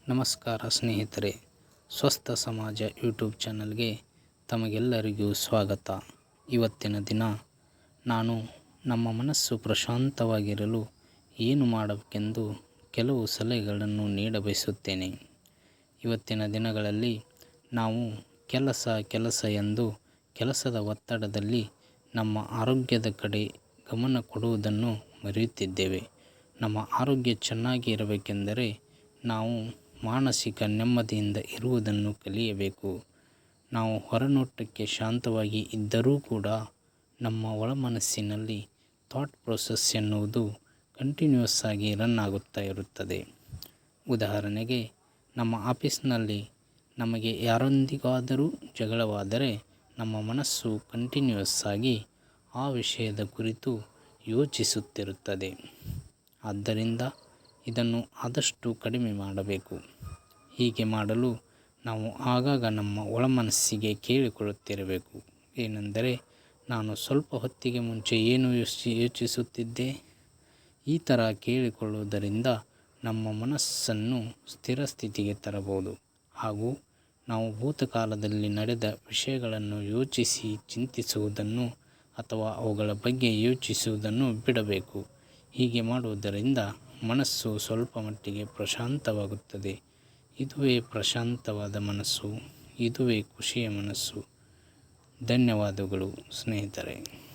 ನಮಸ್ಕಾರ ಸ್ನೇಹಿತರೆ, ಸ್ವಸ್ಥ ಸಮಾಜ ಯೂಟ್ಯೂಬ್ ಚಾನಲ್ಗೆ ತಮಗೆಲ್ಲರಿಗೂ ಸ್ವಾಗತ. ಇವತ್ತಿನ ದಿನ ನಾನು ನಮ್ಮ ಮನಸ್ಸು ಪ್ರಶಾಂತವಾಗಿರಲು ಏನು ಮಾಡಬೇಕೆಂದು ಕೆಲವು ಸಲಹೆಗಳನ್ನು ನೀಡಬಯಸುತ್ತೇನೆ. ಇವತ್ತಿನ ದಿನಗಳಲ್ಲಿ ನಾವು ಕೆಲಸ ಎಂದು ಕೆಲಸದ ಒತ್ತಡದಲ್ಲಿ ನಮ್ಮ ಆರೋಗ್ಯದ ಕಡೆ ಗಮನ ಕೊಡುವುದನ್ನು ಮರೆಯುತ್ತಿದ್ದೇವೆ. ನಮ್ಮ ಆರೋಗ್ಯ ಚೆನ್ನಾಗಿ ಇರಬೇಕೆಂದರೆ ನಾವು ಮಾನಸಿಕ ನೆಮ್ಮದಿಯಿಂದ ಇರುವುದನ್ನು ಕಲಿಯಬೇಕು. ನಾವು ಹೊರನೋಟಕ್ಕೆ ಶಾಂತವಾಗಿ ಇದ್ದರೂ ಕೂಡ ನಮ್ಮ ಒಳಮನಸ್ಸಿನಲ್ಲಿ ಥಾಟ್ ಪ್ರೊಸೆಸ್ ಎನ್ನುವುದು ಕಂಟಿನ್ಯೂಸ್ ಆಗಿ ರನ್ ಆಗುತ್ತಾ ಇರುತ್ತದೆ. ಉದಾಹರಣೆಗೆ, ನಮ್ಮ ಆಫೀಸ್ನಲ್ಲಿ ನಮಗೆ ಯಾರೊಂದಿಗಾದರೂ ಜಗಳವಾದರೆ ನಮ್ಮ ಮನಸ್ಸು ಕಂಟಿನ್ಯೂಸ್ ಆಗಿ ಆ ವಿಷಯದ ಕುರಿತು ಯೋಚಿಸುತ್ತಿರುತ್ತದೆ. ಆದ್ದರಿಂದ ಇದನ್ನು ಆದಷ್ಟು ಕಡಿಮೆ ಮಾಡಬೇಕು. ಹೀಗೆ ಮಾಡಲು ನಾವು ಆಗಾಗ ನಮ್ಮ ಒಳಮನಸ್ಸಿಗೆ ಕೇಳಿಕೊಳ್ಳುತ್ತಿರಬೇಕು. ಏನೆಂದರೆ, ನಾನು ಸ್ವಲ್ಪ ಹೊತ್ತಿಗೆ ಮುಂಚೆ ಏನು ಯೋಚಿಸುತ್ತಿದ್ದೆ? ಈ ಥರ ಕೇಳಿಕೊಳ್ಳುವುದರಿಂದ ನಮ್ಮ ಮನಸ್ಸನ್ನು ಸ್ಥಿರ ಸ್ಥಿತಿಗೆ ತರಬಹುದು ಹಾಗೂ ನಾವು ಭೂತಕಾಲದಲ್ಲಿ ನಡೆದ ವಿಷಯಗಳನ್ನು ಯೋಚಿಸಿ ಚಿಂತಿಸುವುದನ್ನು ಅಥವಾ ಅವುಗಳ ಬಗ್ಗೆ ಯೋಚಿಸುವುದನ್ನು ಬಿಡಬೇಕು. ಹೀಗೆ ಮಾಡುವುದರಿಂದ ಮನಸ್ಸು ಸ್ವಲ್ಪ ಮಟ್ಟಿಗೆ ಪ್ರಶಾಂತವಾಗುತ್ತದೆ. ಇದುವೇ ಪ್ರಶಾಂತವಾದ ಮನಸ್ಸು, ಇದುವೇ ಖುಷಿಯ ಮನಸ್ಸು. ಧನ್ಯವಾದಗಳು ಸ್ನೇಹಿತರೆ.